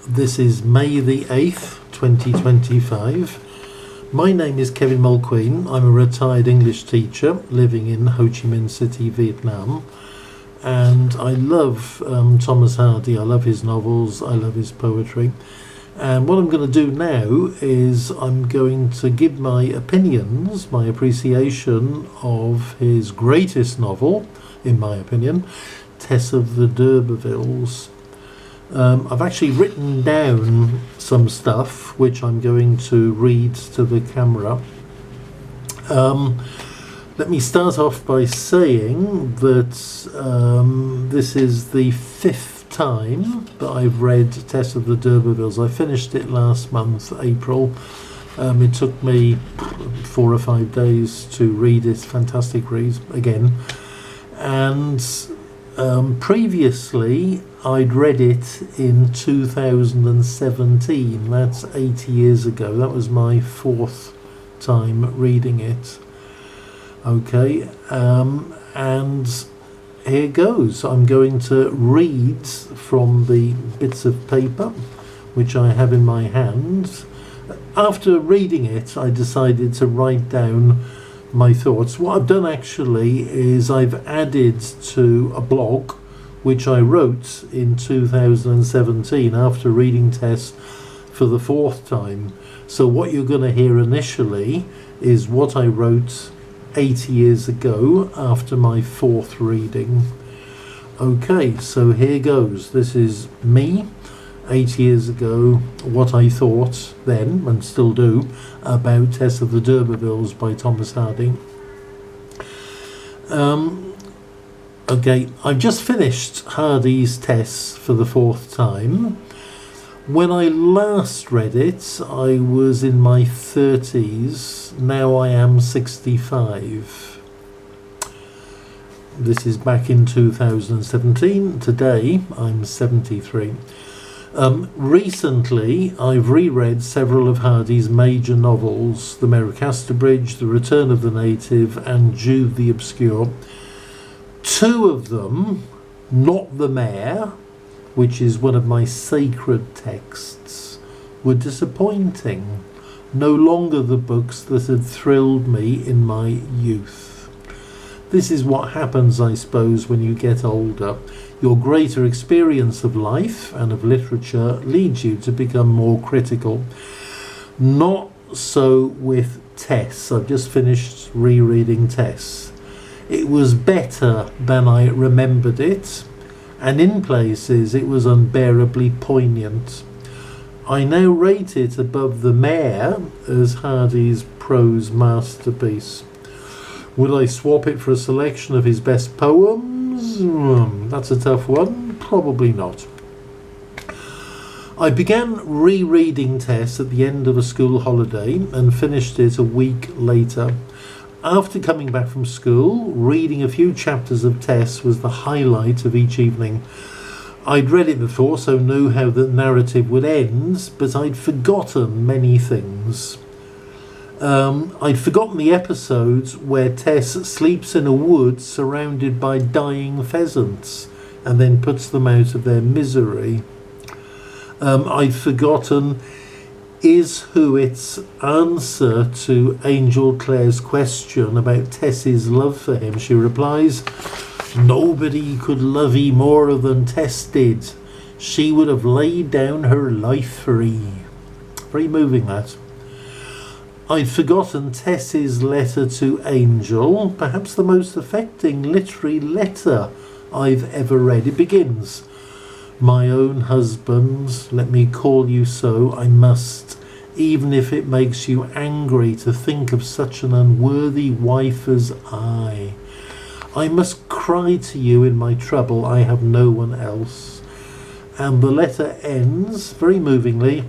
This is May the 8th, 2025. My name is Kevin Mulqueen. I'm a retired English teacher living in Ho Chi Minh City, Vietnam. And I love Thomas Hardy. I love his novels. I love his poetry. And what I'm going to do now is I'm going to give my opinions, my appreciation of his greatest novel, in my opinion, Tess of the D'Urbervilles. I've actually written down some stuff which I'm going to read to the camera. Let me start off by saying that this is the fifth time that I've read Tess of the D'Urbervilles. I finished it last month, April. It took me 4 or 5 days to read it. Fantastic read again. And previously I'd read it in 2017. That's 8 years ago. That was my 4th time reading it. Okay, and here goes. I'm going to read from the bits of paper which I have in my hand. After reading it, I decided to write down my thoughts. What I've done actually is I've added to a blog which I wrote in 2017 after reading Tess for the 4th time. So what you're going to hear initially is what I wrote 8 years ago after my 4th reading. Okay, so here goes. This is me 8 years ago, what I thought then and still do about Tess of the D'Urbervilles by Thomas Hardy. Okay, I've just finished Hardy's Tess for the 4th time. When I last read it, I was in my 30s. Now I am 65. This is back in 2017. Today, I'm 73. Recently, I've reread several of Hardy's major novels, The Merricaster Bridge, The Return of the Native, and Jude the Obscure. 2 of them, Not the Mayor, which is one of my sacred texts, were disappointing. No longer the books that had thrilled me in my youth. This is what happens, I suppose, when you get older. Your greater experience of life and of literature leads you to become more critical. Not so with Tess. I've just finished rereading Tess. It was better than I remembered it, and in places it was unbearably poignant. I now rate it above The Mayor as Hardy's prose masterpiece. Would I swap it for a selection of his best poems? That's a tough one. Probably not. I began rereading Tess at the end of a school holiday and finished it a week later. After coming back from school, reading a few chapters of Tess was the highlight of each evening. I'd read it before, so knew how the narrative would end, but I'd forgotten many things. I'd forgotten the episodes where Tess sleeps in a wood surrounded by dying pheasants and then puts them out of their misery. I'd forgotten Is-Who-It's answer to Angel Clare's question about Tess's love for him. She replies, "Nobody could love 'ee more than Tess did. She would have laid down her life for 'ee." Very moving, that. I'd forgotten Tess's letter to Angel, perhaps the most affecting literary letter I've ever read. It begins, "My own husband, let me call you so, I must, even if it makes you angry to think of such an unworthy wife as I. I must cry to you in my trouble, I have no one else." And the letter ends, very movingly,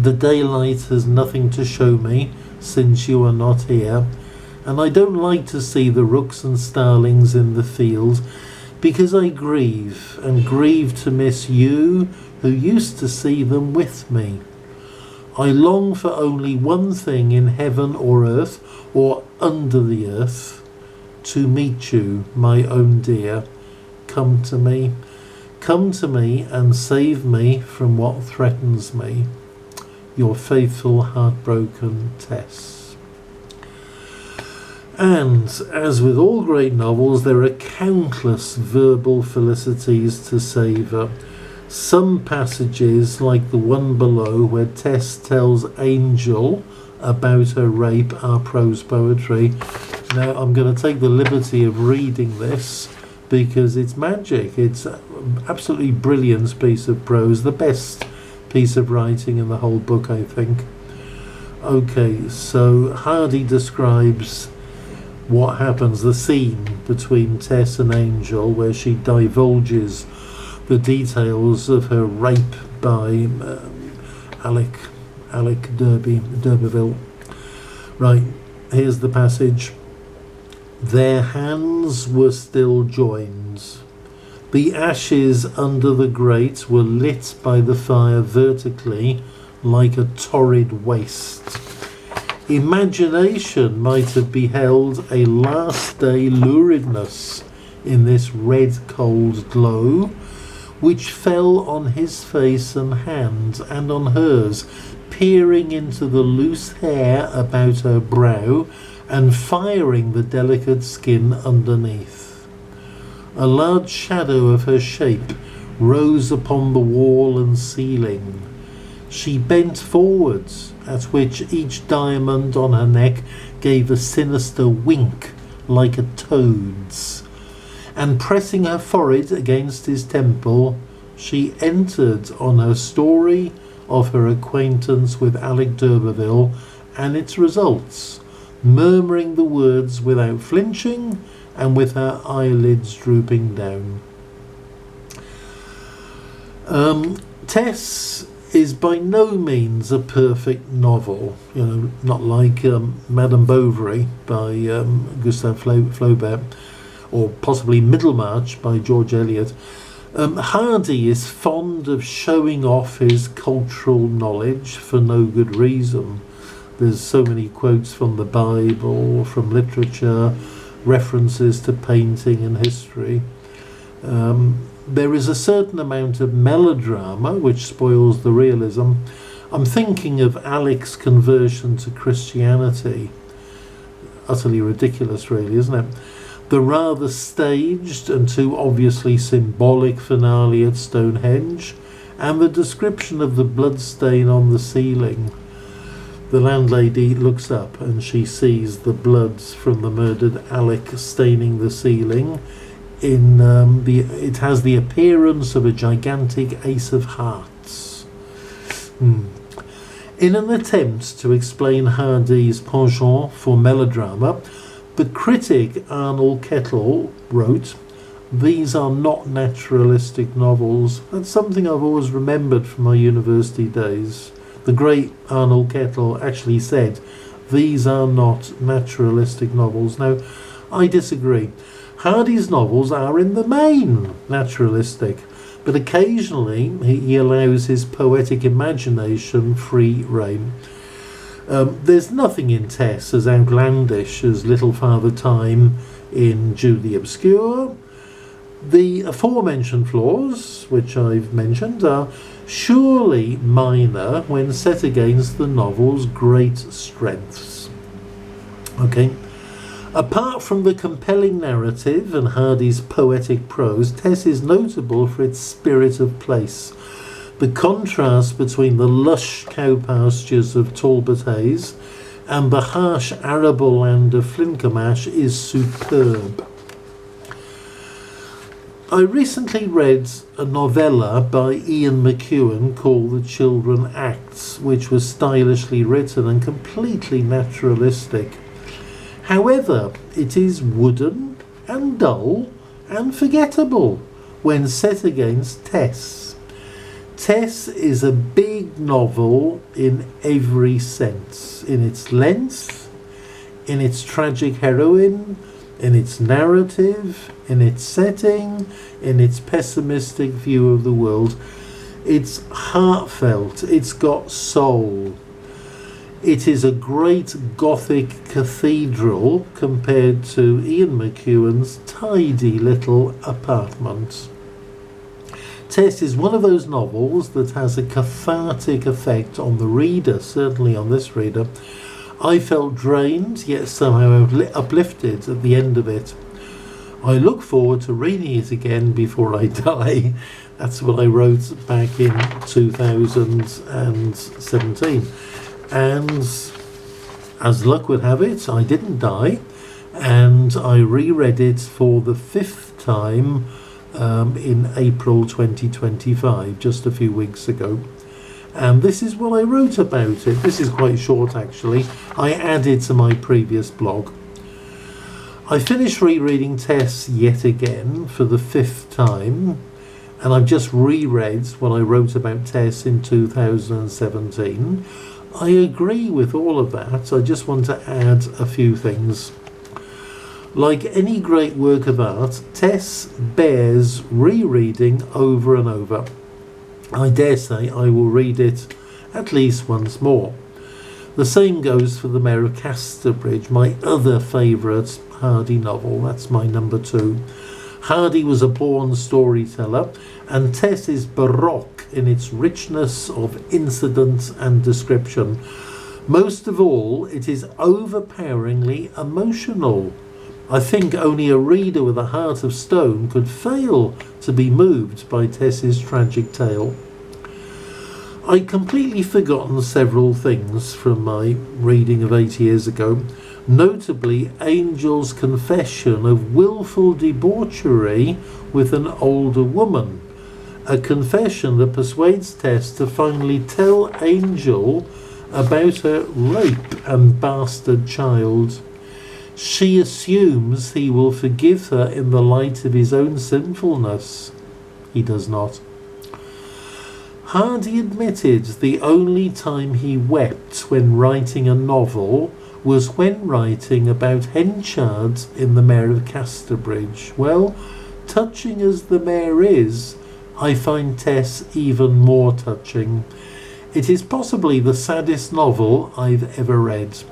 "The daylight has nothing to show me, since you are not here, and I don't like to see the rooks and starlings in the field, because I grieve, and grieve to miss you, who used to see them with me. I long for only one thing in heaven or earth, or under the earth, to meet you, my own dear. Come to me, Come to me and save me from what threatens me. Your faithful, heartbroken Tess. And, as with all great novels, there are countless verbal felicities to savour. Some passages, like the one below, where Tess tells Angel about her rape, are prose poetry. Now, I'm going to take the liberty of reading this because it's magic. It's an absolutely brilliant piece of prose, the best piece of writing in the whole book, I think. Okay, so Hardy describes what happens, the scene between Tess and Angel, where she divulges the details of her rape by Alec d'Urberville. Right, here's the passage. Their hands were still joined. The ashes under the grate were lit by the fire vertically like a torrid waste. Imagination might have beheld a last day luridness in this red cold glow, which fell on his face and hands and on hers, peering into the loose hair about her brow and firing the delicate skin underneath. A large shadow of her shape rose upon the wall and ceiling. She bent forwards, at which each diamond on her neck gave a sinister wink like a toad's, and pressing her forehead against his temple, she entered on her story of her acquaintance with Alec d'Urberville and its results, murmuring the words without flinching and with her eyelids drooping down. Tess is by no means a perfect novel, not like Madame Bovary by Gustave Flaubert, or possibly Middlemarch by George Eliot. Hardy is fond of showing off his cultural knowledge for no good reason. There's so many quotes from the Bible, from literature, references to painting and history. There is a certain amount of melodrama which spoils the realism. I'm thinking of Alec's conversion to Christianity. Utterly ridiculous, really, isn't it? The rather staged and too obviously symbolic finale at Stonehenge, and the description of the bloodstain on the ceiling. The landlady looks up and she sees the blood from the murdered Alec staining the ceiling. It has the appearance of a gigantic ace of hearts. In an attempt to explain Hardy's penchant for melodrama, the critic Arnold Kettle wrote, "These are not naturalistic novels." That's something I've always remembered from my university days. The great Arnold Kettle actually said, "These are not naturalistic novels." Now, I disagree. Hardy's novels are in the main naturalistic, but occasionally he allows his poetic imagination free rein. There's nothing in Tess as outlandish as Little Father Time in Jude the Obscure. The aforementioned flaws, which I've mentioned, are surely minor when set against the novel's great strengths. Okay. Apart from the compelling narrative and Hardy's poetic prose, Tess is notable for its spirit of place. The contrast between the lush cow pastures of Talbot Hayes and the harsh arable land of Flincamash is superb. I recently read a novella by Ian McEwan called The Children Acts, which was stylishly written and completely naturalistic. However, it is wooden and dull and forgettable when set against Tess. Tess is a big novel in every sense, in its length, in its tragic heroine, in its narrative, in its setting, in its pessimistic view of the world. It's heartfelt, it's got soul. It is a great Gothic cathedral compared to Ian McEwan's tidy little apartment. Tess is one of those novels that has a cathartic effect on the reader, certainly on this reader. I felt drained, yet somehow uplifted at the end of it. I look forward to reading it again before I die. That's what I wrote back in 2017. And as luck would have it, I didn't die. And I reread it for the 5th time in April 2025, just a few weeks ago. And this is what I wrote about it. This is quite short, actually. I added to my previous blog. I finished rereading Tess yet again for the 5th time, and I've just reread what I wrote about Tess in 2017. I agree with all of that. I just want to add a few things. Like any great work of art, Tess bears rereading over and over. I dare say I will read it at least once more. The same goes for The Mayor of Casterbridge, my other favourite Hardy novel. That's my number 2. Hardy was a born storyteller, and Tess is baroque in its richness of incident and description. Most of all, it is overpoweringly emotional. I think only a reader with a heart of stone could fail to be moved by Tess's tragic tale. I'd completely forgotten several things from my reading of 8 years ago, notably Angel's confession of willful debauchery with an older woman, a confession that persuades Tess to finally tell Angel about her rape and bastard child. She assumes he will forgive her in the light of his own sinfulness. He does not. Hardy admitted the only time he wept when writing a novel was when writing about Henchard in The Mayor of Casterbridge. Well, touching as The Mayor is, I find Tess even more touching. It is possibly the saddest novel I've ever read.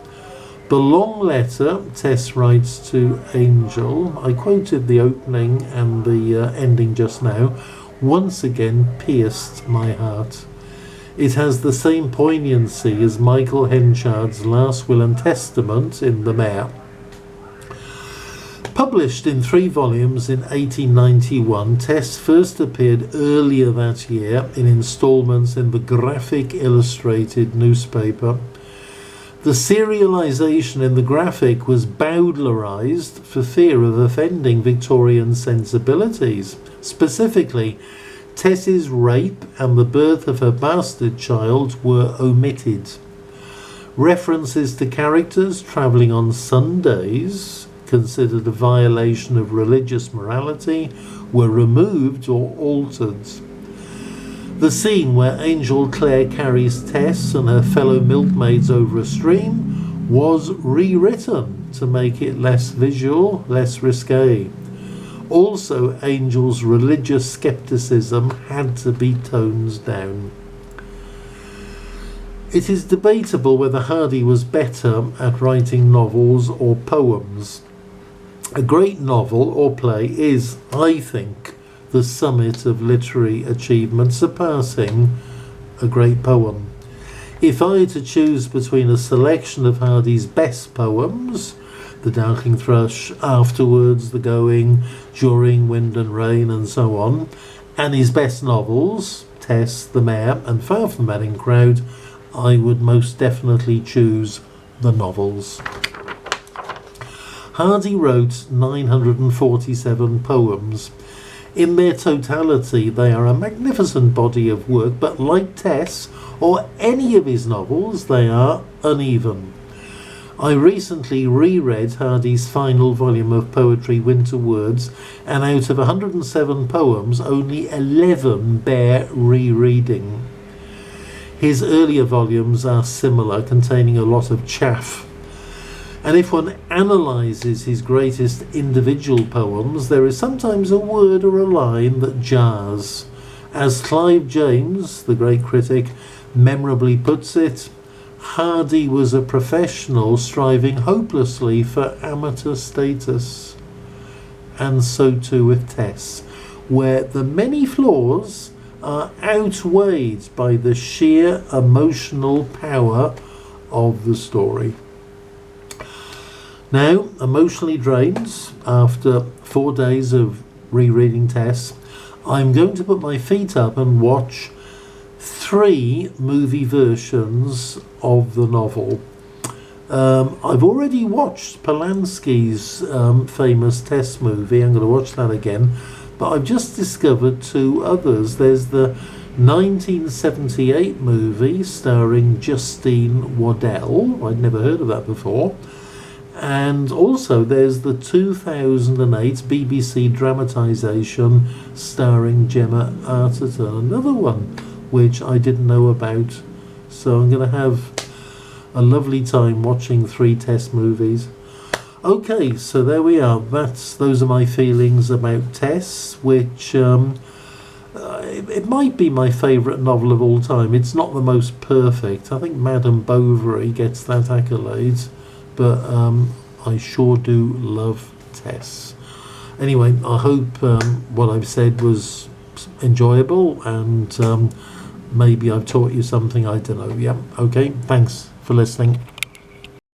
The long letter Tess writes to Angel, I quoted the opening and the ending just now, once again pierced my heart. It has the same poignancy as Michael Henchard's last will and testament in The Mayor. Published in 3 volumes in 1891, Tess first appeared earlier that year in instalments in the Graphic Illustrated newspaper. The serialization in the Graphic was bowdlerized for fear of offending Victorian sensibilities. Specifically, Tess's rape and the birth of her bastard child were omitted. References to characters travelling on Sundays, considered a violation of religious morality, were removed or altered. The scene where Angel Clare carries Tess and her fellow milkmaids over a stream was rewritten to make it less visual, less risque. Also, Angel's religious skepticism had to be toned down. It is debatable whether Hardy was better at writing novels or poems. A great novel or play is, I think, the summit of literary achievement, surpassing a great poem. If I had to choose between a selection of Hardy's best poems, The Darkling Thrush, Afterwards, The Going, During, Wind and Rain, and so on, and his best novels, Tess, The Mayor, and Far From the Madding Crowd, I would most definitely choose the novels. Hardy wrote 947 poems. In their totality, they are a magnificent body of work, but like Tess or any of his novels, they are uneven. I recently reread Hardy's final volume of poetry, Winter Words, and out of 107 poems, only 11 bear rereading. His earlier volumes are similar, containing a lot of chaff. And if one analyses his greatest individual poems, there is sometimes a word or a line that jars. As Clive James, the great critic, memorably puts it, Hardy was a professional striving hopelessly for amateur status. And so too with Tess. where the many flaws are outweighed by the sheer emotional power of the story. Now, emotionally drained after 4 days of rereading Tess, I'm going to put my feet up and watch 3 movie versions of the novel. I've already watched Polanski's famous Tess movie. I'm going to watch that again. But I've just discovered 2 others. There's the 1978 movie starring Justine Waddell. I'd never heard of that before. And also there's the 2008 BBC dramatisation starring Gemma Arterton. Another one which I didn't know about. So I'm going to have a lovely time watching 3 Tess movies. Okay, so there we are. Those are my feelings about Tess, which it might be my favourite novel of all time. It's not the most perfect. I think Madame Bovary gets that accolade, but I sure do love Tess. Anyway, I hope what I've said was enjoyable, and maybe I've taught you something. I don't know. Yeah, okay, thanks for listening.